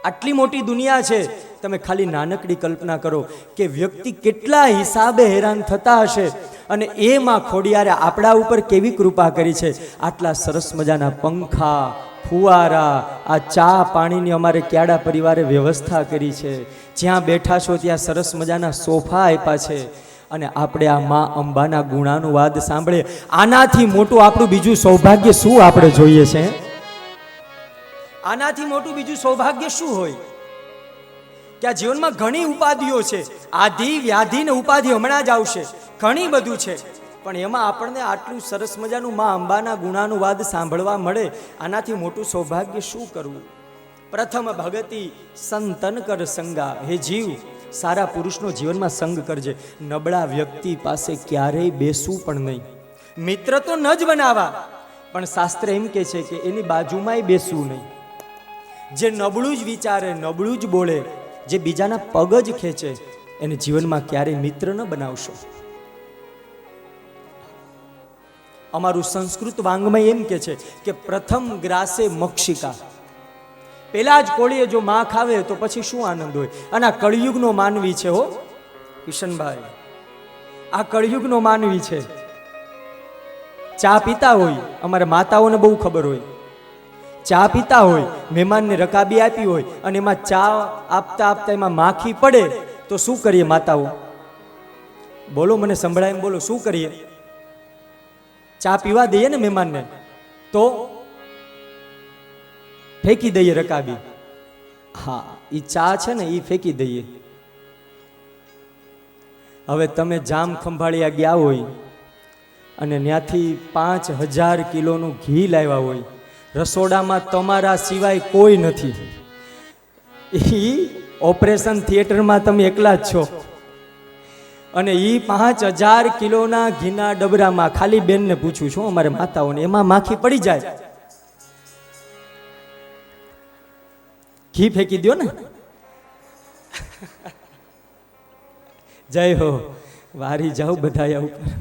આટલી મોટી દુનિયા છે, તમે ખાલી નાનકડી કલ્પના કરો કે વ્યક્તિ કેટલા હિસાબે હેરાન થતા હશે, અને એમાં ખોડિયારે આપણા ઉપર કેવી કૃપા કરી છે. આટલા સરસ મજાના પંખા, ફુવારા, આ ચા પાણીની અમારે ક્યાડા પરિવારે વ્યવસ્થા કરી છે. જ્યાં બેઠા છો ત્યાં સરસ મજાના સોફા આપ્યા છે, અને આપણે આ મા અંબાના ગુણાનુવાદ સાંભળે. આનાથી મોટું આપણું બીજું સૌભાગ્ય શું આપણે જોઈએ છે? આનાથી મોટું બીજું સૌભાગ્ય શું હોય? કે આ જીવનમાં ઘણી ઉપાધિઓ છે, આધિ વ્યાધિ ને ઉપાધિ હમણાં જ આવશે, ઘણી બધું છે, પણ એમાં આપણને આટલું સરસ મજાનું મા અંબાના ગુણાનુવાદ સાંભળવા મળે. આનાથી મોટું સૌભાગ્ય શું કરવું? પ્રથમ ભગતિ સંતન કર સંગા. હે જીવ, સારા પુરુષનો જીવનમાં સંગ કરજે. નબળા વ્યક્તિ પાસે ક્યારેય બેસવું પણ નહીં. મિત્ર તો ન જ બનાવવા, પણ શાસ્ત્ર એમ કહે છે કે એની બાજુમાંય બેસવું નહીં. જે નબળું જ વિચારે, નબળું જ બોલે, જે બીજાના પગ જ ખેંચે, એને જીવનમાં ક્યારેય મિત્ર ન બનાવશો. અમારું સંસ્કૃત વાંગ્મય એમ કે છે કે પ્રથમ ગ્રાસે મક્ષિકા. પેલા જ કોળીએ જો માં ખાવે તો પછી શું આનંદ હોય? અને આ કળિયુગનો માનવી છે હો કિશનભાઈ, આ કળિયુગનો માનવી છે. ચા પીતા હોય, અમારે માતાઓને બહુ ખબર હોય, ચા પીતા હોય, મહેમાનને રકાબી આપી હોય, અને એમાં ચા આપતા આપતા એમાં માખી પડે તો શું કરીએ માતાઓ? બોલો, મને સંભળાય એમ બોલો, શું કરીએ? ચા પીવા દઈએ ને મહેમાનને, તો ફેંકી દઈએ રકાબી. હા, એ ચા છે ને એ ફેંકી દઈએ. હવે તમે જામ ખંભાળિયા ગયા હોય અને ત્યાંથી 5000 કિલોનું ઘી લાવ્યા હોય, રસોડામાં તમારા સિવાય કોઈ નથી, એ ઓપરેશન થિયેટરમાં તમે એકલા જ છો, અને એ 5000 કિલોના ઘીના ડબરામાં ખાલી બેનને પૂછું છું, અમારે માતાઓને, એમાં માખી પડી જાય, ઘી ફેંકી દો ને. જય હો, વારી જાઓ બધા ઉપર.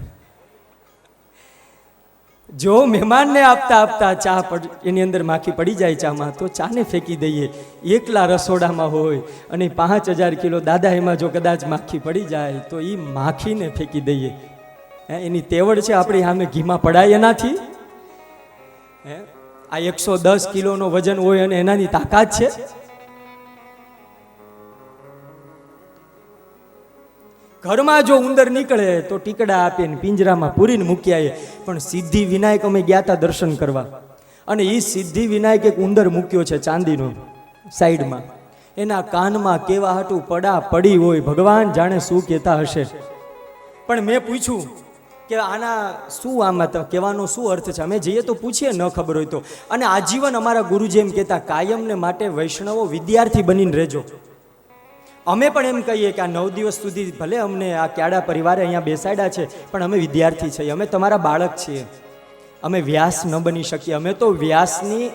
જો મહેમાનને આપતા આપતા ચા એની અંદર માખી પડી જાય ચામાં, તો ચાને ફેંકી દઈએ. એકલા રસોડામાં હોય અને 5000 કિલો દાદા, એમાં જો કદાચ માખી પડી જાય તો એ માખીને ફેંકી દઈએ. એની તેવડ છે આપણી સામે ઘીમાં પડાય એનાથી. આ 110 કિલોનો વજન હોય અને એનાની તાકાત છે. ઘરમાં જો ઉંદર નીકળે તો ટીકડા આપીને પિંજરામાં પૂરીને મૂકી આવીએ. પણ સિદ્ધિ વિનાયક અમે ગયા હતા દર્શન કરવા, અને એ સિદ્ધિ વિનાયક એક ઉંદર મૂક્યો છે ચાંદીનો સાઈડમાં, એના કાનમાં કેવા હાટું પડા પડી હોય, ભગવાન જાણે શું કહેતા હશે. પણ મેં પૂછ્યું કે આના શું, આમાં કહેવાનો શું અર્થ છે? અમે જઈએ તો પૂછીએ, ન ખબર હોય તો. અને આજીવન અમારા ગુરુજી એમ કહેતા, કાયમને માટે વૈષ્ણવો વિદ્યાર્થી બનીને રહેજો. અમે પણ એમ કહીએ કે આ 9 દિવસ સુધી ભલે અમને આ ક્યાડા પરિવારે અહીંયા બેસાડ્યા છે, પણ અમે વિદ્યાર્થી છીએ, અમે તમારા બાળક છીએ, અમે વ્યાસ ન બની શકીએ. અમે તો વ્યાસની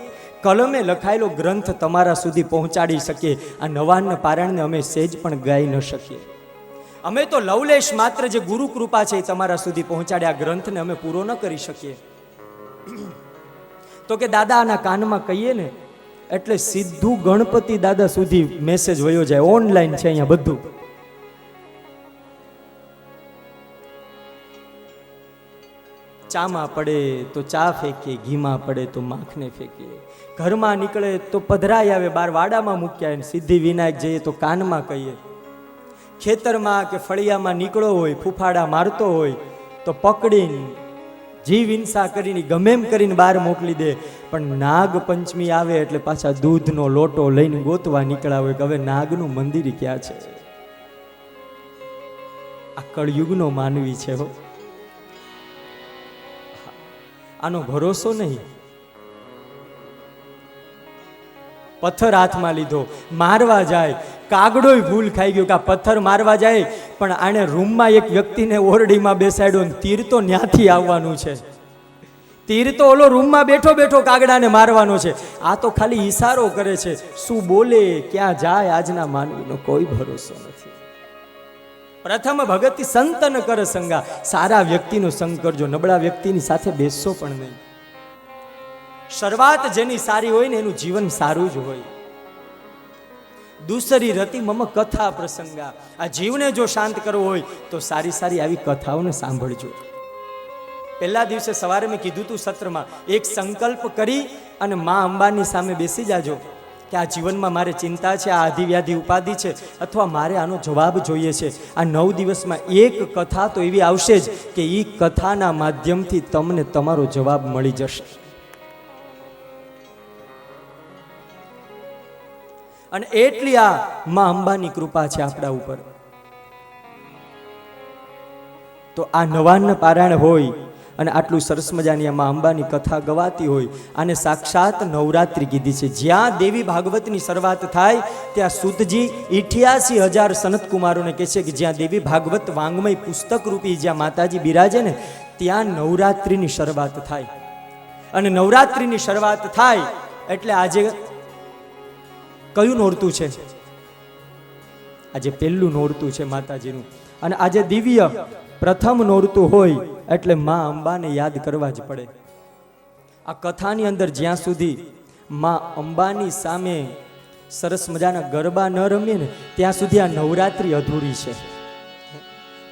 કલમે લખાયેલો ગ્રંથ તમારા સુધી પહોંચાડી શકીએ. આ નવાન્ન પારાયણને અમે સેજ પણ ગાઈ ન શકીએ. અમે તો લવલેશ માત્ર જે ગુરુ કૃપા છે એ તમારા સુધી પહોંચાડે. આ ગ્રંથને અમે પૂરો ન કરી શકીએ. તો કે દાદા આના કાનમાં કહીએ ને એટલે સીધું ગણપતિ દાદા સુધી મેસેજ વયો જાય. ઓનલાઈન છે અહીંયા બધું. ચામાં પડે તો ચા ફેંકીએ, ઘીમાં પડે તો માખને ફેંકીએ, ઘરમાં નીકળે તો પધરાઈ આવે, બાર વાડામાં મૂક્યા, સિદ્ધિ વિનાયક જઈએ તો કાનમાં કહીએ, ખેતરમાં કે ફળિયામાં નીકળો હોય, ફૂફાડા મારતો હોય તો પકડીને જીવ હિંસા કરીને ગમે એમ કરીને બહાર મોકલી દે. પણ નાગ પંચમી આવે એટલે પાછા દૂધનો લોટો લઈને ગોતવા નીકળ્યા હોય કે હવે નાગનું મંદિર ક્યાં છે. આ કળયુગનો માનવી છે હો. આનો ભરોસો નહીં. પથ્થર હાથમાં લીધો, મારવા જાય, કાગડોય ભૂલ ખાઈ ગયો કે આ પથ્થર મારવા જાય, પણ આને રૂમમાં એક વ્યક્તિને ઓરડીમાં બેસાડ્યો ને તીર તો ન્યાથી આવવાનું છે. તીર તો ઓલો રૂમમાં બેઠો બેઠો કાગડાને મારવાનો છે. આ તો ખાલી ઈશારો કરે છે. શું બોલે, ક્યાં જાય, આજના માનવીનો કોઈ ભરોસો નથી. પ્રથમ ભગતિ સંતન કર સંગા. સારા વ્યક્તિનો સંગ કરજો, નબળા વ્યક્તિની સાથે બેસશો પણ નહીં. શરૂઆત જેની સારી હોય ને એનું જીવન સારું જ હોય. દૂસરી રતિ મમ કથા પ્રસંગા. આ જીવને જો શાંત કરવો હોય તો સારી સારી આવી કથાઓને સાંભળજો. પહેલા દિવસે સવારે મેં કીધું તું સત્રમાં, એક સંકલ્પ કરી અને મા અંબાની સામે બેસી જાજો કે આ જીવનમાં મારે ચિંતા છે, આ આધિવ્યાધિ ઉપાધિ છે, અથવા મારે આનો જવાબ જોઈએ છે. આ 9 દિવસમાં એક કથા તો એવી આવશે જ કે એ કથાના માધ્યમથી તમને તમારો જવાબ મળી જશે. અને એટલી આ મા અંબાની કૃપા છે આપણા ઉપર. તો આ નવાન્ન પારાયણ હોય અને આટલું સરસ મજાની આ મા અંબાની કથા ગવાતી હોય, આને સાક્ષાત નવરાત્રિ કીધી છે. જ્યાં દેવી ભાગવતની શરૂઆત થાય ત્યાં સુતજી 88,000 સનત કુમારોને કહે છે કે જ્યાં દેવી ભાગવત વાંગમય પુસ્તક રૂપી જ્યાં માતાજી બિરાજે ને ત્યાં નવરાત્રિની શરૂઆત થાય. અને નવરાત્રિની શરૂઆત થાય એટલે આજે કયું નોરતું છે? આજે પહેલું નોરતું છે માતાજીનું. અને આજે દિવ્ય પ્રથમ નોરતું હોય એટલે મા અંબાને યાદ કરવા જ પડે. આ કથાની અંદર જ્યાં સુધી મા અંબાની સામે સરસ મજાના ગરબા ન રમીએ ને ત્યાં સુધી આ નવરાત્રિ અધૂરી છે.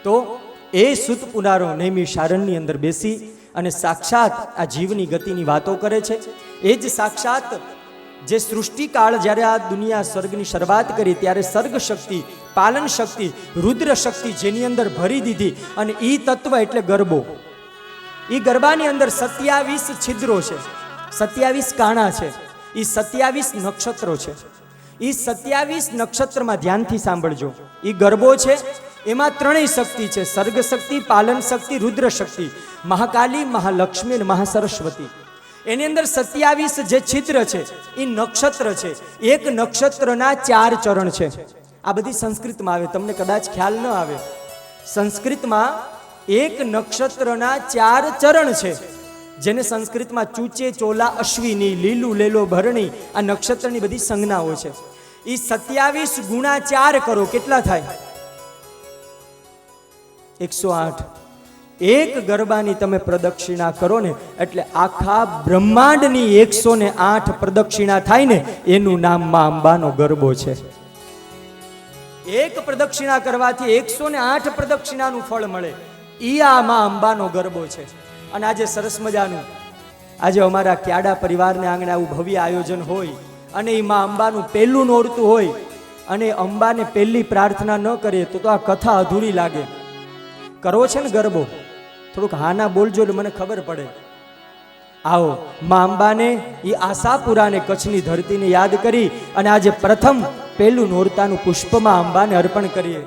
તો એ સુત પુનારો નેમી શારણની અંદર બેસી અને સાક્ષાત આ જીવની ગતિની વાતો કરે છે. એ જ સાક્ષાત જે સૃષ્ટિકાળ જ્યારે આ દુનિયા સ્વર્ગની શરૂઆત કરી ત્યારે સર્ગ શક્તિ, પાલન શક્તિ, રુદ્ર શક્તિ જેની અંદર ભરી દીધી. અને ઈ તત્વ એટલે ગરબો. ઈ ગરબાની અંદર 27 છિદ્રો છે, 27 કાણા છે, ઈ 27 નક્ષત્રો છે. ઈ 27 નક્ષત્રમાં ધ્યાનથી સાંભળજો. ઈ ગરબો છે, એમાં 3 શક્તિ છે, સર્ગ શક્તિ, પાલન શક્તિ, રુદ્ર શક્તિ, મહાકાલી, મહાલક્ષ્મી અને મહાસરસ્વતી. એની અંદર 27 જે છિદ્ર છે એ નક્ષત્ર છે. એક નક્ષત્રના 4 ચરણ છે. આ બધી સંસ્કૃતમાં આવે, તમને કદાચ ખ્યાલ ન આવે. સંસ્કૃતમાં એક નક્ષત્રના 4 ચરણ છે, જેને સંસ્કૃતમાં ચૂચે, ચોલા, અશ્વિની, લીલું, લેલો, ભરણી, આ નક્ષત્રની બધી સંજ્ઞાઓ છે. એ 27 ગુણા 4 કરો, કેટલા થાય? 108. એક ગરબાની તમે પ્રદક્ષિણા કરો ને એટલે આખા બ્રહ્માંડની 108 પ્રદક્ષિણા થાય ને એનું નામ મા અંબાનો ગરબો છે. એક પ્રદક્ષિણા કરવાથી 108 પ્રદક્ષિણાનું ફળ મળે. ઈ આ મા અંબાનો ગરબો છે. અને આજે સરસ મજાનું આજે અમારા ક્યાડા પરિવારને આંગણે આવું ભવ્ય આયોજન હોય અને એ મા અંબાનું પહેલું નોરતું હોય અને અંબાને પહેલી પ્રાર્થના ન કરીએ તો આ કથા અધૂરી લાગે. કરવો છે ને ગરબો? થોડુંક હાના બોલજો એટલે મને ખબર પડે. આવો મા અંબાને, એ આશાપુરાને, કચ્છની ધરતીને યાદ કરી અને આજે પ્રથમ પહેલું નોરતાનું પુષ્પમાં અંબાને અર્પણ કરીએ.